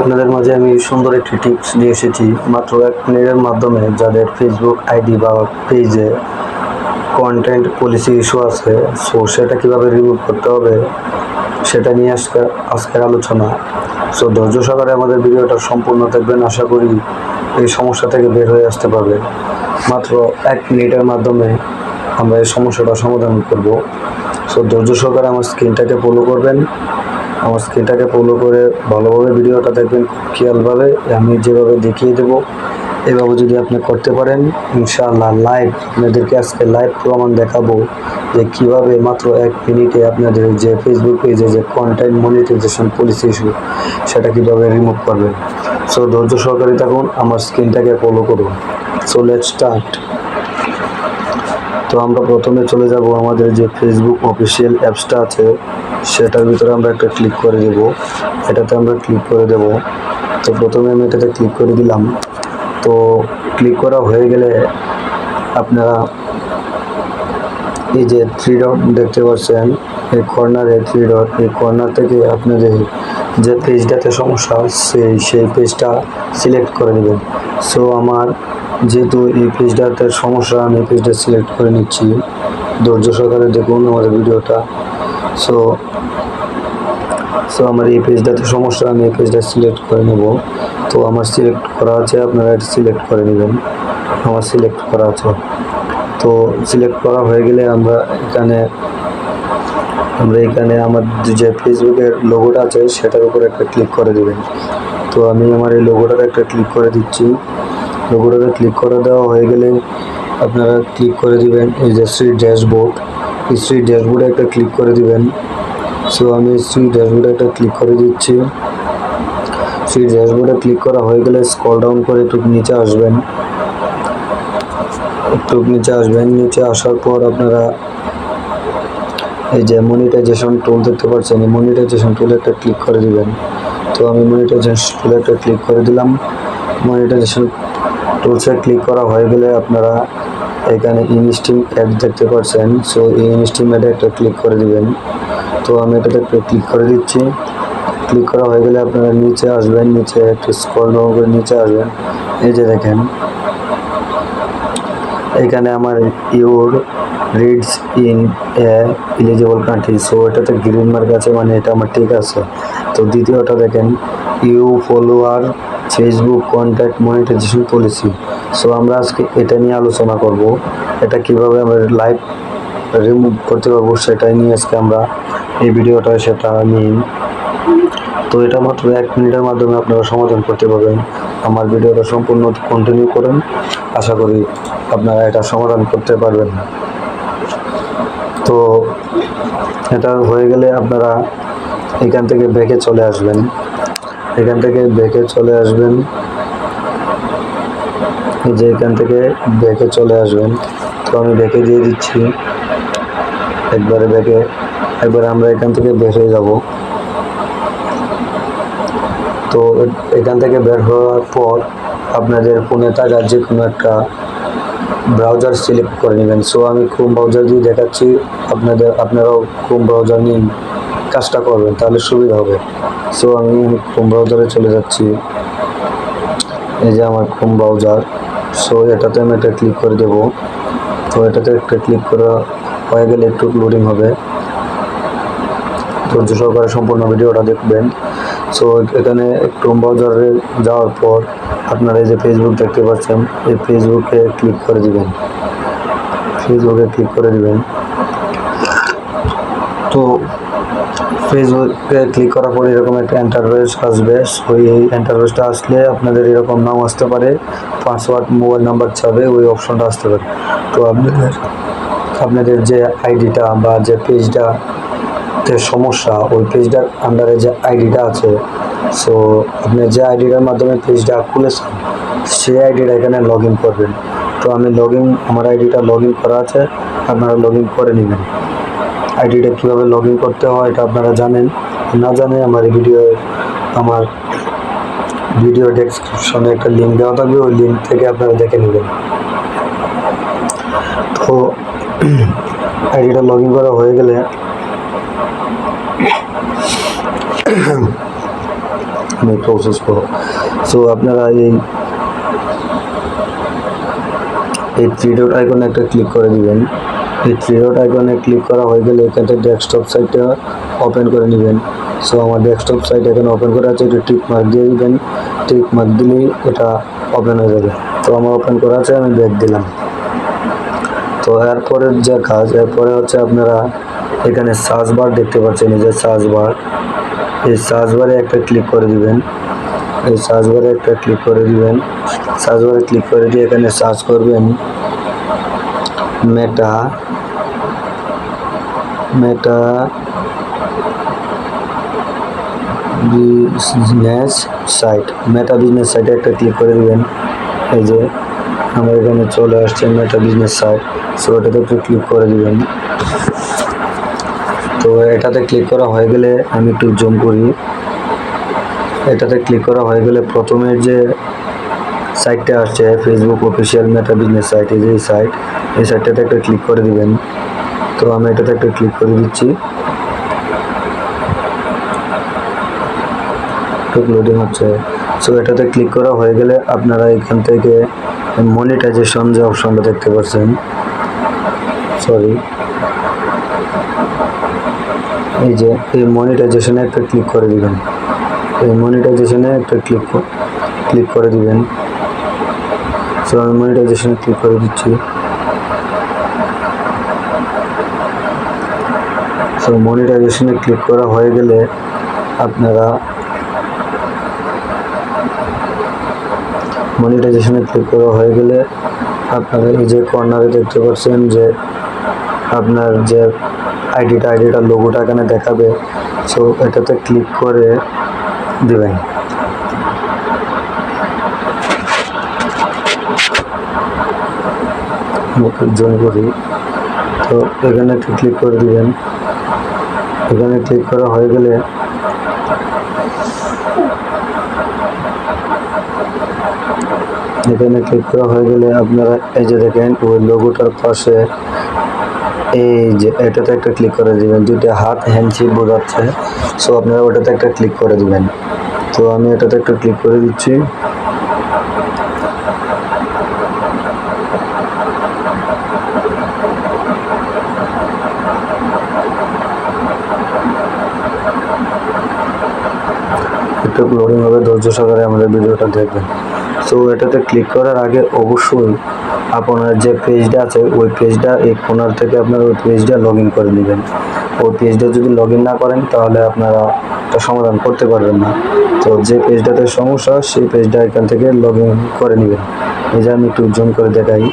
আপনাদের মাঝে আমি সুন্দর একটি টিপস নিয়ে এসেছি মাত্র 1 মিনিটের মাধ্যমে। যাদের ফেসবুক আইডি বা পেজে কন্টেন্ট পলিসি ইস্যু আছে, সো সেটা কীভাবে রিমুভ করতে হবে সেটা নিয়ে আজকের আলোচনা। সো ধৈর্য সহকারে আমাদের ভিডিওটা সম্পূর্ণ দেখবেন, আশা করি এই সমস্যা থেকে বের হয়ে আসতে পারবে। মাত্র 1 মিনিটের মাধ্যমে আমরা এই সমস্যাটা সমাধান করব। সো ধৈর্য সহকারে আমার স্ক্রিনটাকে ফলো করবেন, আমার স্ক্রিনটাকে ফলো করে ভালোভাবে ভিডিওটা দেখবেন, খেয়ালভাবে আমি যেভাবে দেখিয়ে দেবো এভাবে যদি আপনি করতে পারেন, ইনশাআল্লাহ লাইভ আপনাদেরকে আজকে লাইভ প্রমাণ দেখাবো যে কীভাবে মাত্র 1 মিনিটে আপনাদের যে ফেসবুক পেজে যে কন্টেন্ট মনিটাইজেশন পলিসি ইস্যু সেটা কীভাবে রিমুভ করবেন। সো ধৈর্য সহকারে থাকুন, আমার স্ক্রিনটাকে ফলো করুন। So let's start. তো আমরা প্রথমে চলে যাব আমাদের যে ফেসবুক অফিসিয়াল অ্যাপসটা আছে সেটার ভিতরে আমরা একটা ক্লিক করে দেব। এটাতে আমরা ক্লিক করে দেব। তো প্রথমে আমি এটাতে ক্লিক করে দিলাম। তো ক্লিক করা হয়ে গেলে আপনারা এই যে 3 ডট দেখতে পাচ্ছেন, এই কর্নারে 3 ডট, এই কর্নার থেকে আপনাদের যে পেজটাতে সমস্যা সেই পেজটা সিলেক্ট করে নেবেন। সো আমার যেহেতু এই পেজটাতে সমস্যা, আমি এই পেজটা সিলেক্ট করে নিচ্ছি। ধৈর্য সহকারে দেখুন আমাদের ভিডিওটা। সো আমার এই পেজটাতে সমস্যা, আমি এই পেজটা সিলেক্ট করে নেব। তো আমার সিলেক্ট করা আছে, আপনারা এটা সিলেক্ট করে নেবেন। আমার সিলেক্ট করা আছে। তো সিলেক্ট করা হয়ে গেলে আমরা এখানে আমার যে ফেসবুকের লোগোটা আছে সেটার উপর একটা ক্লিক করে দেবেন। তো আমি আমার এই লোগোটাতে একটা ক্লিক করে দিচ্ছি। লোগোটাতে ক্লিক করে দেওয়া হয়ে গেলে আপনারা ক্লিক করে দিবেন এই যে শ্রী ড্যাশবোর্ড, এই শ্রী ড্যাশবোর্ডে একটা ক্লিক করে দিবেন। সো আমি শ্রী ড্যাশবোর্ডে একটা ক্লিক করে দিচ্ছি। শ্রী ড্যাশবোর্ডে ক্লিক করা হয়ে গেলে স্ক্রল ডাউন করে একটু নিচে আসবেন। নিচে আসার পর আপনারা এই যে মনিটাইজেশন টুল দেখতে পাচ্ছেন, এই মনিটাইজেশন টুলে একটা ক্লিক করে দিবেন। তো আমি মনিটাইজেশন টুলে একটা ক্লিক করে দিলাম। মনিটাইজেশন টুলসে ক্লিক করা হয়ে গেলে আপনারা এখানে ইনস্টিম অ্যাড দেখতে পাচ্ছেন। সো এই ইনস্টিম অ্যাডে একটা ক্লিক করে দিবেন। তো আমি এটাতে একটা ক্লিক করে দিচ্ছি। ক্লিক করা হয়ে গেলে আপনারা নিচে আসবেন, নিচে একটু স্ক্রল ডাউন করে নিচে আসবেন। এই যে দেখেন এখানে আমার your reads in a eligible country, so এটাতে গ্রিন মার্ক আছে, মানে এটা আমার ঠিক আছে। তো দ্বিতীয়টা দেখেন you follower Facebook contact monetization policy. So আমরা আজকে এটা নিয়ে আলোচনা করব, এটা কিভাবে আমরা লাইভ রিমুভ করতে পারবো সেটাই নিয়ে আজকে আমরা এই ভিডিওটা সেটা নিই। তো এটা মাত্র 1 মিনিটের মাধ্যমে আপনারা সমাধান করতে পারবেন। আমার ভিডিওটা সম্পূর্ণ কন্টিনিউ করেন, আশা করি আপনারা এটা সমাধান করতে পারবেন। তো এটা হয়ে গেলে আপনারা এখান থেকে ব্যাকে চলে আসবেন। এই যে এখান থেকে ব্যাকে চলে আসবেন। তো আমি ব্যাকে দিয়ে দিচ্ছি, একবারে আমরা এখান থেকে বের হয়ে যাব। তো এখান থেকে বের হওয়ার পর আপনাদের ফোনে থাকা যে কোনো একটা ব্রাউজার সিলেক্ট করে নেবেন। সো আমি ক্রোম ব্রাউজার দিয়ে দেখাচ্ছি, আপনারাও ক্রোম ব্রাউজার নিয়ে কাজটা করবেন, তাহলে সুবিধা হবে। সো আমি ক্রোম ব্রাউজারে চলে যাচ্ছি। এই যে আমার ক্রোম ব্রাউজার। সো এটাতে আমি একটা ক্লিক করে দেব। তো এটাতে একটা ক্লিক করা হয়ে গেলে একটু লোডিং হবে, ধৈর্য সহকারে সম্পূর্ণ ভিডিওটা দেখবেন। সো এখানে ক্রোম ব্রাউজারে যাওয়ার পর আপনারা এই যে ফেসবুক দেখতে পাচ্ছেন, এই ফেসবুকে ক্লিক করে দিবেন। তো ফেসবুকে ক্লিক করার পর এরকম একটা ইন্টারফেস আসবে। ওই ইন্টারফেসটা আসলে আপনাদের এরকম নাম আসতে পারে, পাসওয়ার্ড, মোবাইল নাম্বার চাবে, ওই অপশনটা আসতে পারে। তো আপনাদের যে আইডিটা বা যে পেজটা সমস্যা, ওই পেজটার আন্ডারে যে আইডিটা আছে, সো আপনি যে আইডিটার মাধ্যমে পেজটা খুলেছেন সেই আইডিটা এখানে লগ ইন করবেন। তো আমি আমার আইডিটা লগ ইন করা আছে, আপনারা লগ ইন করে নেবেন। আইডিটা কীভাবে লগ ইন করতে হয় এটা আপনারা জানেন, না জানে আমার ভিডিও ডেসক্রিপশনে একটা লিঙ্ক দেওয়া থাকবে, ওই লিঙ্ক থেকে আপনারা দেখে নেবেন। তো আইডিটা লগ ইন করা হয়ে গেলে আমি প্রসেস করব। সো আপনারা এই থ্রি ডট আইকনে একটা ক্লিক করে দিবেন। এই থ্রি ডট আইকনে ক্লিক করা হয়ে গেলে এখান থেকে ডেস্কটপ সাইটটা ওপেন করে নেবেন। সো আমার ডেস্কটপ সাইট এখানে ওপেন করা আছে, এটা টিক মার্ক দিয়ে দিবেন। টিক মার্ক দিলেই এটা ওপেন হয়ে যাবে। তো আমার ওপেন করা আছে, আমি ব্যাক দিলাম। তো এরপরের যে কাজ, এরপরে হচ্ছে আপনারা এখানে সার্চ বার দেখতে পাচ্ছেন, এই যে সার্চ বার, এই সার্চ বারে একটা ক্লিক করে দিবেন। এই সার্চ বারে একটা ক্লিক করে দিবেন। সার্চ বারে ক্লিক করে দিয়ে এখানে সার্চ করবেন Meta business site. Meta business সাইটে একটা ক্লিক করে দিবেন। এই যে আমার এখানে চলে আসছে মেটা বিজনেস সাইট। সো এটাতে একটু ক্লিক করে দিবেন। তো এটাতে ক্লিক করা হয়ে গেলে আমি একটু জুম করি। এটাতে ক্লিক করা হয়ে গেলে প্রথমের যে সাইটটা আসছে Facebook official Meta business site, এই যে এই সাইটটাতে একটা ক্লিক করে দিবেন। তো আমি এটাতে একটা ক্লিক করে দিচ্ছি। লোডিং হচ্ছে। সো এটাতে ক্লিক করা হয়ে গেলে আপনারা এখান থেকে মনিটাইজেশন যে অপশনটা দেখতে পাচ্ছেন, এই যে এই মনিটাইজেশনে একটা ক্লিক করে দিবেন। এই মনিটাইজেশনে একটা ক্লিক করে দিবেন। সো আমি মনিটাইজেশনে ক্লিক করে দিচ্ছি। সো মনিটাইজেশনে ক্লিক করা হয়ে গেলে আপনারা এই যে কর্নারে দেখতে পাচ্ছেন যে আপনার যে আইডিটা লোগোটা এখানে দেখাবে। সো এটাতে ক্লিক করে দিবেন। জয়েন করি। তো এখানে একটু ক্লিক করে দিবেন। এখানে ক্লিক করা হয়ে গেলে আপনারা এই যে দেখেন ওই লোগোটার পাশে এই যে এটাতে একটা ক্লিক করে দিবেন। দুইটা হাত হ্যান্ডশেক বোঝাচ্ছে। সো আপনারা ওটাতে একটা ক্লিক করে দিবেন। তো আমি এটাতে একটা ক্লিক করে দিচ্ছি। একটু লোডিং হবে, ধৈর্য সহকারে আমাদের ভিডিওটা দেখবেন। সো এটাতে ক্লিক করার আগে অবশ্যই আপনার যে পেজটা আছে ওই পেজটা এই কোনার থেকে আপনার ওই পেজটা লগ ইন করে নেবেন। ওই পেজটা যদি লগ ইন না করেন তাহলে আপনারা এটা সমাধান করতে পারবেন না। তো যে পেজটাতে সমস্যা সেই পেজটা এখান থেকে লগ ইন করে নেবেন। এই যে আমি একটু জুম করে দেখাই।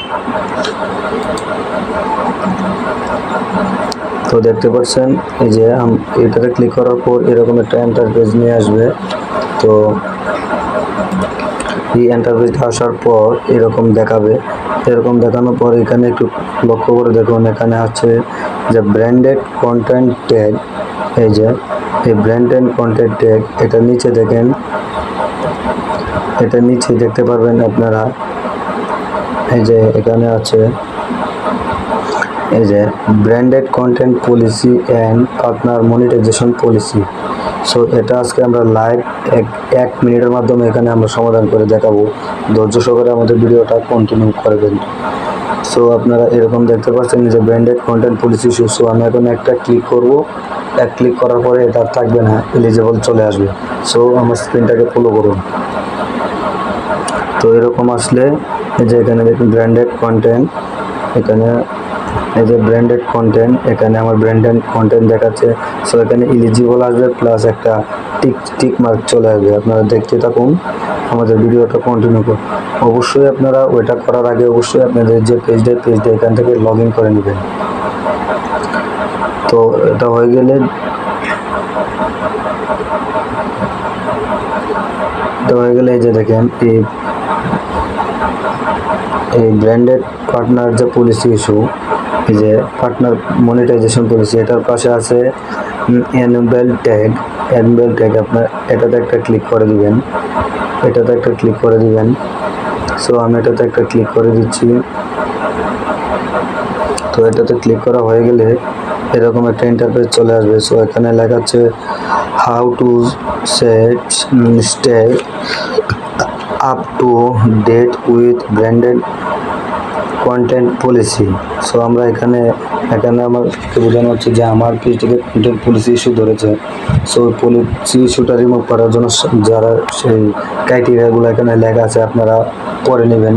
তো দেখতে পাচ্ছেন এই যে এটাতে ক্লিক করার পর এরকম একটা ইন্টারফেস নিয়ে আসবে। তো এই ইন্টারফেসটা আসার পর এরকম দেখাবে। এরকম দেখানোর পর এখানে একটু লক্ষ্য করে দেখুন, এখানে আছে যে ব্র্যান্ডেড কন্টেন্ট ট্যাগ। এই যে এই ব্র্যান্ডেড কন্টেন্ট ট্যাগ, এটা নিচে দেখেন, এটা নিচে দেখতে পারবেন আপনারা। এই যে এখানে আছে এই যে branded content policy and partner monetization policy. So এটা আজকে আমরা লাইভ এক মিনিটের মাধ্যমে এখানে আমরা সমাধান করে দেখাবো। ধৈর্য সহকারে আমাদের ভিডিওটা কন্টিনিউ করবেন। সো আপনারা এরকম দেখতে পাচ্ছেন যে branded content policy issue. So আমি এখন একটা ক্লিক করব। এক ক্লিক করার পরে এটা থাকবে না, এলিজিবল চলে আসবে। সো আমার স্ক্রিনটাকে ফলো করুন। তো এরকম আসলে এই যে এখানে দেখুন ব্র্যান্ডেড কন্টেন্ট, এখানে এই যে ব্র্যান্ডেড কন্টেন্ট, এখানে আমার ব্র্যান্ডেড কন্টেন্ট দেখাচ্ছে। সো এখানে এলিজিবল আসবে প্লাস একটা টিক মার্ক চলে আসবে। আপনারা দেখতে থাকুন, আমাদের ভিডিওটা কন্টিনিউ করুন। অবশ্যই আপনারা ওইটা করার আগে অবশ্যই আপনাদের যে পেজটা এখান থেকে লগ ইন করে নেবেন। তো এটা হয়ে গেলে এই যে দেখেন এই ব্র্যান্ডেড পার্টনার যে পলিসি ইস্যু, এই যে পার্টনার মনিটাইজেশন পলিসি, এটার পাশে আছে অ্যানুয়াল ট্যাগ। আপনার এটাতে একটা ক্লিক করে দিবেন। সো আমি এটাতে একটা ক্লিক করে দিচ্ছি। তো এটাতে ক্লিক করা হয়ে গেলে এরকম একটা ইন্টারফেস চলে আসবে। সো এখানে লেখা আছে how to stay up to date with branded content policy. So আমরা এখানে আমাকে বোঝানো হচ্ছে যে আমার পেজটিতে কন্টেন্ট পলিসি ইস্যু ধরেছে। সো পলিসি ইস্যুটা রিমুভ করার জন্য যারা সেই ক্রাইটেরিয়াগুলো এখানে লেখা আছে আপনারা পড়ে নেবেন।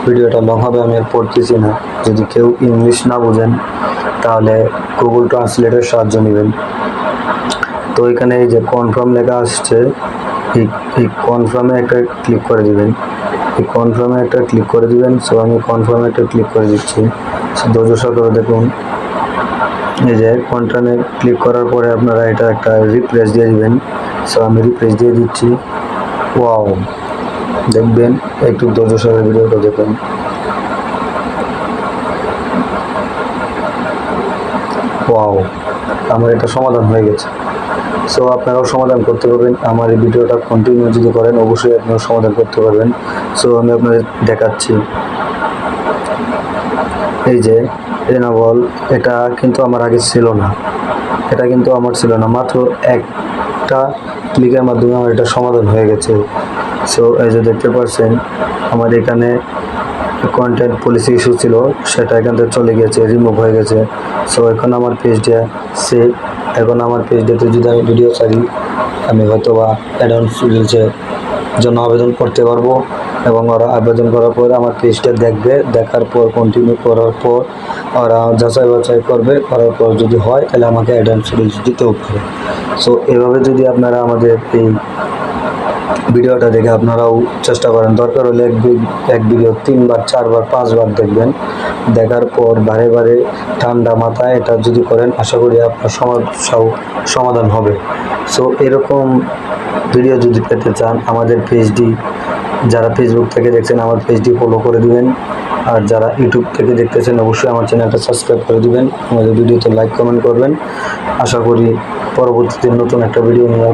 ভিডিওটা লং হবে, আমি আর পড়তেছি না। যদি কেউ ইংলিশ না বোঝেন তাহলে গুগল ট্রান্সলেটের সাহায্য নেবেন। তো এখানে এই যে কনফার্ম লেখা আসছে, এই কনফার্মে একটা ক্লিক করে দিবেন। এই কনফার্মে একটা ক্লিক করে দিবেন। সো আমি কনফার্মে একটা ক্লিক করে দিচ্ছি। সো ধৈর্য সহকারে দেখুন। এই যে কনফার্মে ক্লিক করার পরে আপনারা এটা একটা রিফ্রেশ দিয়ে দিবেন। সো আমি রিফ্রেশ দিয়ে দিচ্ছি। ওয়াও, দেখবেন, একটু ধৈর্য সহকারে ভিডিওটা দেখুন। ওয়াও, আমার এটা সমাধান হয়ে গেছে। সো আপনারাও সমাধান করতে পারবেন। আমার এই ভিডিওটা কন্টিনিউ যদি করেন অবশ্যই আপনারা সমাধান করতে পারবেন। সো আমি আপনাদের দেখাচ্ছি। এই যে রেনাবল, এটা কিন্তু আমার আগে ছিল না, মাত্র একটা ক্লিকের মাধ্যমে আমার এটা সমাধান হয়ে গেছে। সো এই যে দেখতে পাচ্ছেন আমার এখানে কন্টেন্ট পলিসি ইস্যু ছিল, সেটা এখান থেকে চলে গেছে, রিমুভ হয়ে গেছে। সো এখন আমার পেজটা সেভ। এখন আমার পেজটাতে যদি আমি ভিডিও ছাড়ি, আমি হয়তো বা অ্যাডভান্স রিলসের জন্য আবেদন করতে পারবো, এবং ওরা আবেদন করার পর আমার পেজটা দেখবে, দেখার পর কন্টিনিউ করার পর ওরা যাচাই বাছাই করবে, করার পর যদি হয় তাহলে আমাকে অ্যাডভান্স রিলস দিতেও পারে। সো এভাবে যদি আপনারা আমাদের এই ভিডিওটা দেখে আপনারাও চেষ্টা করেন, দরকার হলে এক ভিডিও 3 বার 4 বার 5 বার দেখবেন। দেখার পর বারে বারে ঠান্ডা মাথায় এটা যদি করেন, আশা করি আপনার সমস্যাও সমাধান হবে। সো এরকম ভিডিও যদি পেতে চান, আমাদের পেজটি, যারা ফেসবুক থেকে দেখছেন আমার পেজটি ফলো করে দিবেন, আর যারা ইউটিউব থেকে দেখতেছেন অবশ্যই আমার চ্যানেলটা সাবস্ক্রাইব করে দিবেন, আমাদের ভিডিওতে লাইক কমেন্ট করবেন। আশা করি পরবর্তীতে নতুন একটা ভিডিও নিয়ে